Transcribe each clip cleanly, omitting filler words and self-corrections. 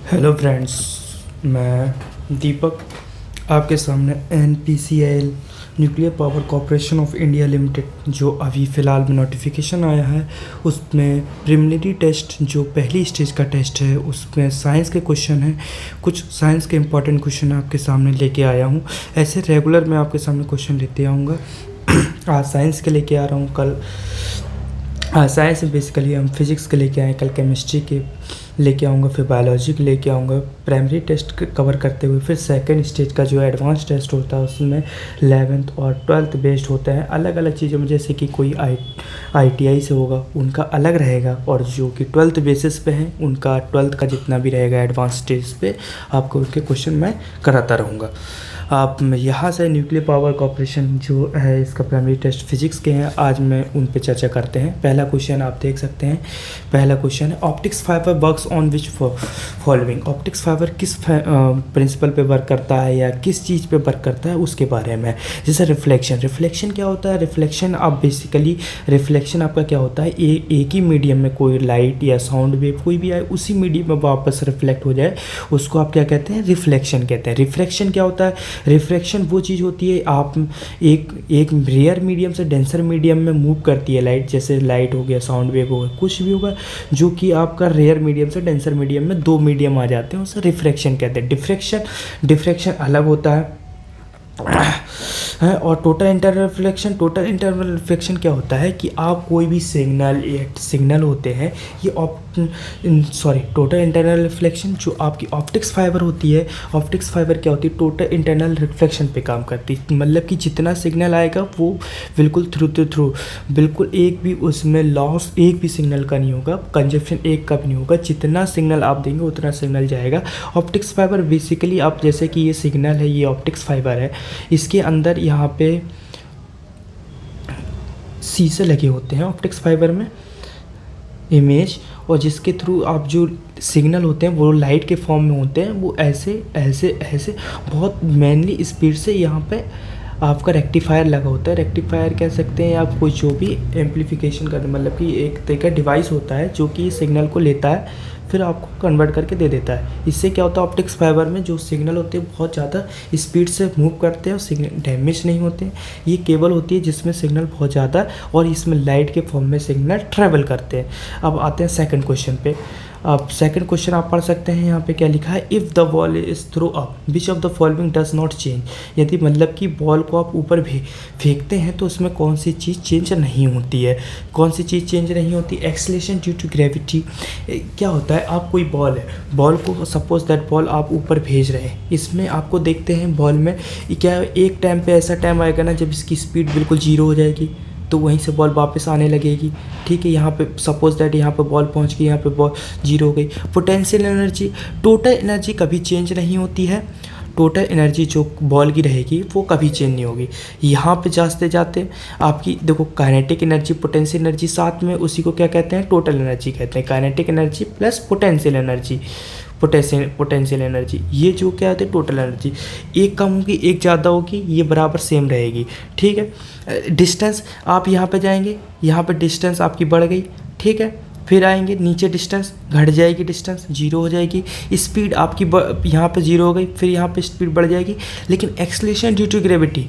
Hello friends, मैं दीपक आपके सामने NPCIL nuclear power corporation of India limited जो अभी फ़िलहाल में नोटिफिकेशन आया है उसमें प्रिलिमिनरी टेस्ट जो पहली स्टेज का टेस्ट है उसमें साइंस के क्वेश्चन हैं। कुछ साइंस के इंपॉर्टेंट क्वेश्चन आपके सामने लेके आया हूँ। ऐसे रेगुलर मैं आपके सामने क्वेश्चन लेते आऊँगा। आज साइंस के लेके आ रहा हूँ, कल साइंस में बेसिकली हम फिज़िक्स के लेके आए, कल केमिस्ट्री के लेके आऊँगा, फिर बायोलॉजी के लेके आऊँगा। प्राइमरी टेस्ट कवर करते हुए फिर सेकंड स्टेज का जो एडवांस टेस्ट होता है उसमें 11th और 12th बेस्ड होता है। अलग अलग चीज़ों में जैसे कि कोई ITI से होगा उनका अलग रहेगा, और जो कि 12th बेसिस पे हैं उनका 12th का जितना भी रहेगा एडवांस स्टेज पे आपको उनके क्वेश्चन मैं कराता रहूँगा। आप यहाँ से न्यूक्लियर पावर कॉरपोरेशन जो है इसका प्राइमरी टेस्ट फिजिक्स के हैं, आज मैं उन पे चर्चा करते हैं। पहला क्वेश्चन आप देख सकते हैं। पहला क्वेश्चन है optics fibre works on which following. Optics fibre किस प्रिंसिपल पे वर्क करता है या किस चीज़ पे वर्क करता है उसके बारे में। जैसे रिफ्लेक्शन क्या होता है। रिफ्लेक्शन आप बेसिकली रिफ्लेक्शन आपका क्या होता है, एक ही मीडियम में कोई लाइट या साउंड वेव कोई भी आए उसी मीडियम में वापस रिफ्लेक्ट हो जाए उसको आप क्या कहते हैं, रिफ्लेक्शन कहते हैं। रिफ्रैक्शन क्या होता है, रिफ्रैक्शन वो चीज़ होती है आप एक रेयर मीडियम से डेंसर मीडियम में मूव करती है लाइट, जैसे लाइट हो गया, साउंड वेव हो गया, कुछ भी होगा जो कि आपका रेयर मीडियम से डेंसर मीडियम में दो मीडियम आ जाते हैं उसे रिफ्रैक्शन कहते हैं। डिफ्रैक्शन अलग होता है। और टोटल इंटरनल रिफ्लेक्शन क्या होता है कि आप कोई भी सिग्नल होते हैं ये टोटल इंटरनल रिफ्लेक्शन जो आपकी ऑप्टिक्स फाइबर होती है। ऑप्टिक्स फाइबर क्या होती है, टोटल इंटरनल रिफ्लेक्शन पे काम करती है। मतलब कि जितना सिग्नल आएगा वो बिल्कुल थ्रू बिल्कुल एक भी उसमें लॉस एक भी सिग्नल का नहीं होगा, कंजप्शन एक का भी नहीं होगा। जितना सिग्नल आप देंगे उतना सिग्नल जाएगा। ऑप्टिक्स फाइबर बेसिकली आप जैसे कि ये सिग्नल है, ये ऑप्टिक्स फाइबर है, इसके अंदर यहाँ पे शीशे लगे होते हैं ऑप्टिक्स फाइबर में, इमेज, और जिसके थ्रू आप जो सिग्नल होते हैं वो लाइट के फॉर्म में होते हैं। वो ऐसे ऐसे ऐसे बहुत मेनली स्पीड से यहाँ पे आपका रेक्टिफायर लगा होता है। रेक्टिफायर कह सकते हैं आप कोई जो भी एम्पलीफिकेशन करने, मतलब कि एक तरह का डिवाइस होता है जो कि सिग्नल को लेता है फिर आपको कन्वर्ट करके दे देता है। इससे क्या होता है, ऑप्टिक्स फाइबर में जो सिग्नल होते हैं बहुत ज़्यादा स्पीड से मूव करते हैं और सिग्नल डैमेज नहीं होते हैं। ये केबल होती है जिसमें सिग्नल बहुत ज़्यादा और इसमें लाइट के फॉर्म में सिग्नल ट्रेवल करते हैं। अब आते हैं सेकंड क्वेश्चन पे। अब सेकंड क्वेश्चन आप पढ़ सकते हैं, यहाँ पे क्या लिखा है, if the ball is throw up which of the following does not change. यदि मतलब कि बॉल को आप ऊपर भी फेंकते हैं तो उसमें कौन सी चीज़ चेंज नहीं होती है। कौन सी चीज़ चेंज नहीं होती, एक्सेलरेशन ड्यू टू ग्रेविटी। क्या होता है, आप कोई बॉल है, बॉल को सपोज दैट बॉल आप ऊपर भेज रहे हैं, इसमें आपको देखते हैं बॉल में क्या एक टाइम पे ऐसा टाइम आएगा ना जब इसकी स्पीड बिल्कुल जीरो हो जाएगी तो वहीं से बॉल वापस आने लगेगी। ठीक है, यहाँ पे सपोज दैट यहाँ पे बॉल पहुँच गई, यहाँ पे बॉल जीरो हो गई। पोटेंशियल एनर्जी, टोटल एनर्जी कभी चेंज नहीं होती है। टोटल एनर्जी जो बॉल की रहेगी वो कभी चेंज नहीं होगी। यहाँ पे जाते जाते आपकी देखो काइनेटिक एनर्जी, पोटेंशियल एनर्जी साथ में, उसी को क्या कहते हैं, टोटल एनर्जी कहते हैं। Kinetic energy plus potential energy, potential energy, ये जो क्या होती है टोटल एनर्जी। एक कम होगी एक ज़्यादा होगी, ये बराबर सेम रहेगी। ठीक है, डिस्टेंस आप यहाँ पे जाएंगे, यहाँ पे डिस्टेंस आपकी बढ़ गई, ठीक है, फिर आएंगे नीचे डिस्टेंस घट जाएगी, डिस्टेंस जीरो हो जाएगी। स्पीड आपकी यहाँ पे जीरो हो गई, फिर यहाँ पे स्पीड बढ़ जाएगी। लेकिन acceleration due to gravity,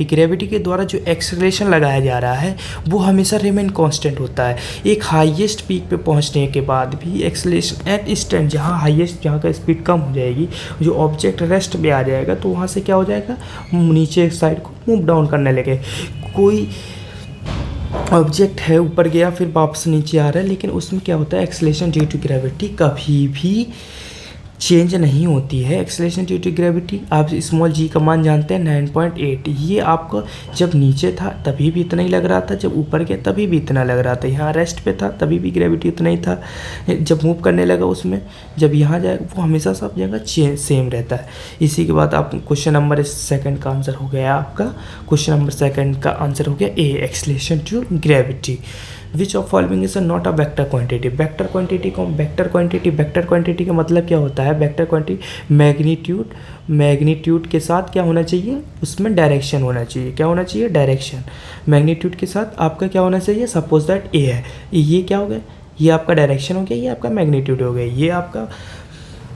gravity के द्वारा जो एक्सेलरेशन लगाया जा रहा है वो हमेशा रिमेन कांस्टेंट होता है। एक हाईएस्ट पीक पे पहुंचने के बाद भी एक्सेलरेशन एट स्टैंड, जहाँ का स्पीड कम हो जाएगी, जो ऑब्जेक्ट रेस्ट में आ जाएगा तो वहाँ से क्या हो जाएगा, नीचे साइड को मूव डाउन करने लगे। कोई ऑब्जेक्ट है ऊपर गया फिर वापस नीचे आ रहा है, लेकिन उसमें क्या होता है, एक्सेलरेशन ड्यू टू ग्रेविटी कभी भी चेंज नहीं होती है। एक्सेलरेशन ड्यू टू ग्रेविटी आप स्मॉल जी का मान जानते हैं 9.8। ये आपको जब नीचे था तभी भी इतना ही लग रहा था, जब ऊपर गया तभी भी इतना लग रहा था, यहाँ रेस्ट पे था तभी भी ग्रेविटी उतना ही था, जब मूव करने लगा उसमें, जब यहाँ जाएगा वो हमेशा सब जगह सेम रहता है। इसी के बाद आप क्वेश्चन नंबर सेकंड का आंसर हो गया आपका, क्वेश्चन नंबर सेकंड का आंसर हो गया A, acceleration due gravity. Which of following is not a vector quantity. Vector quantity का मतलब क्या होता है, वेक्टर क्वांटिटी मैग्नीट्यूड के साथ क्या होना चाहिए, उसमें डायरेक्शन होना चाहिए। क्या होना चाहिए, डायरेक्शन। मैग्नीट्यूड के साथ आपका क्या होना चाहिए, सपोज दैट ए है, ये क्या हो गया, ये आपका डायरेक्शन हो गया, ये आपका मैग्नीट्यूड हो गया, ये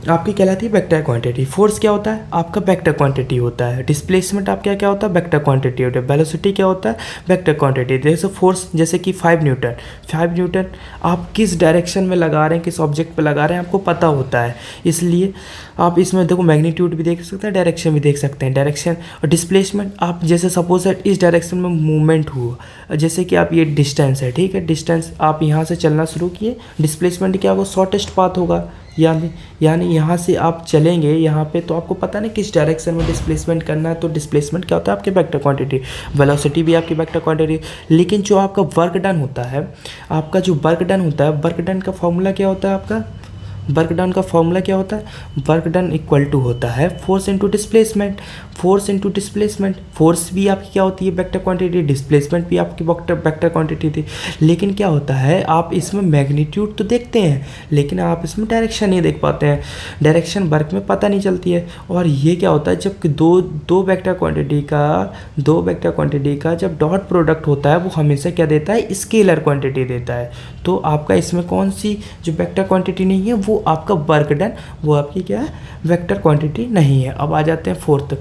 आपकी कहलाती है वेक्टर क्वांटिटी। फोर्स क्या होता है आपका वेक्टर क्वांटिटी होता है। डिस्प्लेसमेंट आपका क्या होता है वेक्टर क्वांटिटी होता है। वेलोसिटी क्या होता है वेक्टर क्वांटिटी। जैसे फोर्स, जैसे कि 5 न्यूटन आप किस डायरेक्शन में लगा रहे हैं, किस ऑब्जेक्ट पे लगा रहे हैं आपको पता होता है, इसलिए आप इसमें देखो मैग्नीट्यूड भी देख सकते हैं, डायरेक्शन भी देख सकते हैं। डायरेक्शन और डिस्प्लेसमेंट, आप जैसे सपोज दैट इस डायरेक्शन में मूवमेंट हुआ, जैसे कि आप ये डिस्टेंस है, ठीक है, डिस्टेंस आप यहाँ से चलना शुरू किए, डिस्प्लेसमेंट क्या होगा शॉर्टेस्ट पाथ होगा, यानी यहाँ से आप चलेंगे यहाँ पे तो आपको पता नहीं किस डायरेक्शन में डिस्प्लेसमेंट करना है, तो डिस्प्लेसमेंट क्या होता है आपके वेक्टर क्वांटिटी। वेलोसिटी भी आपकी वेक्टर क्वांटिटी। लेकिन जो आपका वर्क डन होता है, वर्क डन का फॉर्मूला क्या होता है आपका, वर्क डन का फॉर्मूला क्या होता है, वर्क डन इक्वल टू होता है फोर्स इनटू डिस्प्लेसमेंट। फोर्स भी आपकी क्या होती है वेक्टर क्वांटिटी, डिस्प्लेसमेंट भी आपकी वेक्टर क्वांटिटी थी। लेकिन क्या होता है आप इसमें मैग्नीट्यूड तो देखते हैं लेकिन आप इसमें डायरेक्शन नहीं देख पाते हैं, डायरेक्शन वर्क में पता नहीं चलती है। और ये क्या होता है जब दो वेक्टर क्वांटिटी का जब डॉट प्रोडक्ट होता है वो हमेशा क्या देता है स्केलर क्वांटिटी देता है। तो आपका इसमें कौन सी जो वेक्टर क्वांटिटी नहीं है वो आपका वर्क डन, वो आपकी क्या है वेक्टर क्वांटिटी नहीं है। अब आ जाते हैं फोर्थ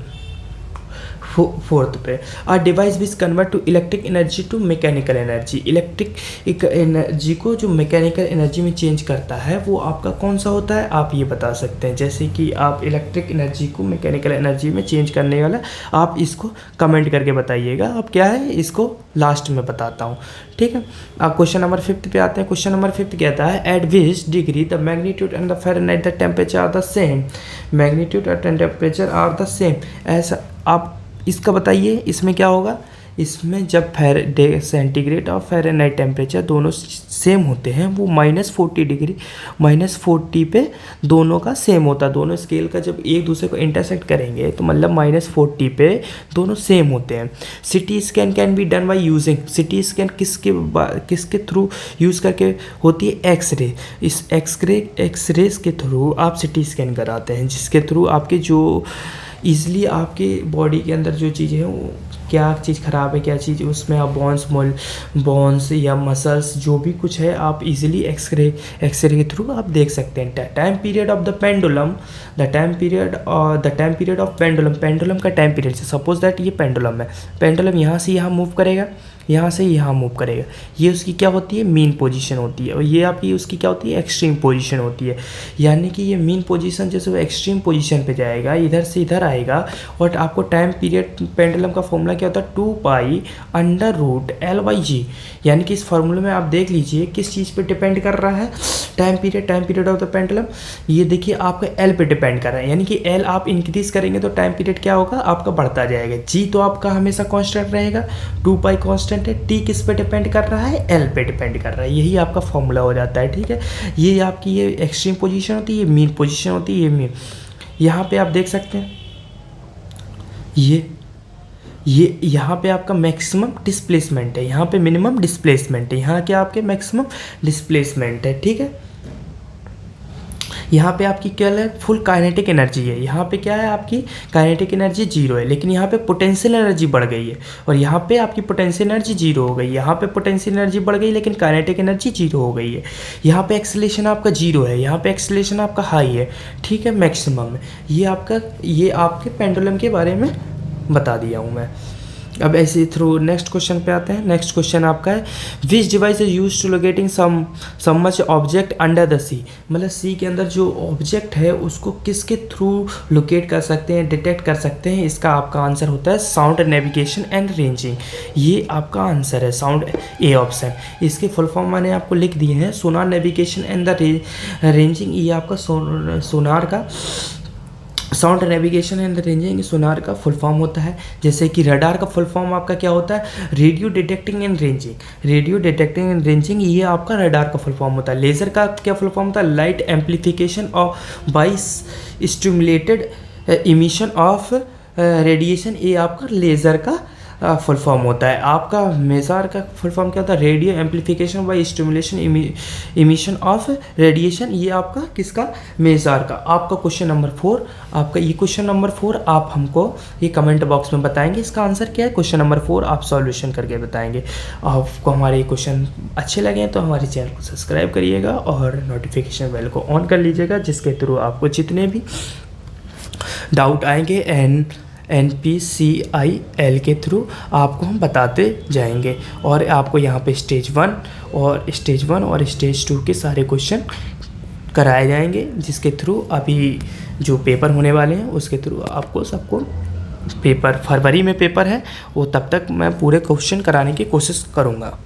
पे, a device which convert to electric energy to mechanical energy. Electric energy को जो मैकेनिकल एनर्जी में चेंज करता है वो आपका कौन सा होता है आप ये बता सकते हैं। जैसे कि आप इलेक्ट्रिक एनर्जी को मैकेनिकल एनर्जी में चेंज करने वाला, आप इसको कमेंट करके बताइएगा। अब क्या है इसको लास्ट में बताता हूँ, ठीक है। अब क्वेश्चन नंबर 5 पे आते हैं। क्वेश्चन नंबर 5 कहता है at which degree the magnitude and the Fahrenheit the temperature are the same. Magnitude और टेम्परेचर आर द सेम, ऐसा आप इसका बताइए। इसमें क्या होगा, इसमें जब सेंटीग्रेड और फ़ारेनहाइट टेम्परेचर दोनों सेम होते हैं वो -40 पे दोनों का सेम होता है। दोनों स्केल का जब एक दूसरे को इंटरसेक्ट करेंगे तो मतलब -40 पे दोनों सेम होते हैं। CT scan can be done by using, CT scan किसके थ्रू यूज़ करके होती है एक्सरे। इस एक्सरेज के थ्रू आप सिटी स्कैन कराते हैं, जिसके थ्रू आपके जो ईज़िली आपके बॉडी के अंदर जो चीज़ें हैं वो क्या चीज़ ख़राब है क्या चीज़, उसमें आप बोन्स या मसल्स जो भी कुछ है आप इजीली एक्सरे के थ्रू आप देख सकते हैं। Time period of the pendulum, the time period of pendulum का टाइम पीरियड से सपोज दैट ये पेंडुलम है, पेंडुलम यहाँ से यहाँ मूव करेगा, यहाँ से यहाँ मूव करेगा, ये उसकी क्या होती है मीन पोजीशन होती है, और ये आपकी उसकी क्या होती है एक्सट्रीम पोजीशन होती है। यानी कि ये मीन पोजीशन जैसे वो एक्सट्रीम पोजीशन पे जाएगा, इधर से इधर आएगा, और आपको टाइम पीरियड पेंडुलम का फॉर्मूला क्या होता है 2π/L/g। यानी कि इस फॉर्मूले में आप देख लीजिए किस चीज़ पे डिपेंड कर रहा है time period of the pendulum. ये देखिए आपका एल पे डिपेंड कर रहा है, यानी कि एल आप इंक्रीज करेंगे तो टाइम पीरियड क्या होगा आपका बढ़ता जाएगा। जी तो आपका हमेशा कांस्टेंट रहेगा, 2π कांस्टेंट है। टी किस पे डिपेंड कर रहा है एल पे डिपेंड कर रहा है, यही आपका फॉर्मूला हो जाता है, ठीक है। ये आपकी ये एक्सट्रीम पोजीशन होती है, ये मीन पोजीशन होती है, ये मीन। यहाँ पे आप देख सकते हैं ये यहाँ पे आपका मैक्सिमम डिस्प्लेसमेंट है, यहाँ पे मिनिमम डिस्प्लेसमेंट है, यहाँ क्या आपके मैक्सिमम डिस्प्लेसमेंट है, ठीक है। यहाँ पे आपकी क्या है फुल काइनेटिक एनर्जी है, यहाँ पे क्या है आपकी काइनेटिक एनर्जी 0 है, लेकिन यहाँ पे पोटेंशियल एनर्जी बढ़ गई है, और यहाँ पे आपकी पोटेंशियल एनर्जी 0 हो गई। यहाँ पे पोटेंशियल एनर्जी बढ़ गई लेकिन काइनेटिक एनर्जी 0 हो गई है। यहाँ पे एक्सेलरेशन आपका 0 है, यहाँ पे एक्सेलरेशन आपका हाई है, ठीक है, मैक्सिमम है। ये आपके पेंडुलम के बारे में बता दिया हूँ मैं। अब ऐसे थ्रू नेक्स्ट क्वेश्चन पे आते हैं। नेक्स्ट क्वेश्चन आपका है which device is use to locating some much object under the sea. मतलब सी के अंदर जो ऑब्जेक्ट है उसको किसके थ्रू लोकेट कर सकते हैं, डिटेक्ट कर सकते हैं। इसका आपका आंसर होता है साउंड नेविगेशन एंड रेंजिंग। ये आपका आंसर है साउंड, ए ऑप्शन। इसके फुल फॉर्म मैंने आपको लिख दिए हैं, सोनार नेविगेशन एंड द रेंजिंग। ये आपका सोनार का sound navigation and ranging sonar का फुल फॉर्म होता है। जैसे कि रडार का फुल फॉर्म आपका क्या होता है रेडियो डिटेक्टिंग एंड रेंजिंग, ये आपका रडार का फुल फॉर्म होता है। लेज़र का क्या फुल फॉर्म होता है light amplification of by stimulated emission of radiation, ये आपका लेज़र का फुल फॉर्म होता है। आपका मेजार का फुल फॉर्म क्या होता है? Radio amplification bye stimulation emission of radiation. ये आपका किसका? मेजार का। आपका क्वेश्चन नंबर 4, आपका ये क्वेश्चन नंबर 4 आप हमको ये कमेंट बॉक्स में बताएंगे इसका आंसर क्या है। क्वेश्चन नंबर 4 आप सॉल्यूशन करके बताएंगे। आपको हमारे ये क्वेश्चन अच्छे लगे तो हमारे चैनल को सब्सक्राइब करिएगा और नोटिफिकेशन बेल को ऑन कर लीजिएगा, जिसके थ्रू आपको जितने भी डाउट आएंगे NPCIL के थ्रू आपको हम बताते जाएंगे। और आपको यहाँ पे स्टेज 1 और स्टेज 2 के सारे क्वेश्चन कराए जाएंगे, जिसके थ्रू अभी जो पेपर होने वाले हैं उसके थ्रू आपको सबको पेपर फरवरी में पेपर है वो तब तक मैं पूरे क्वेश्चन कराने की कोशिश करूँगा।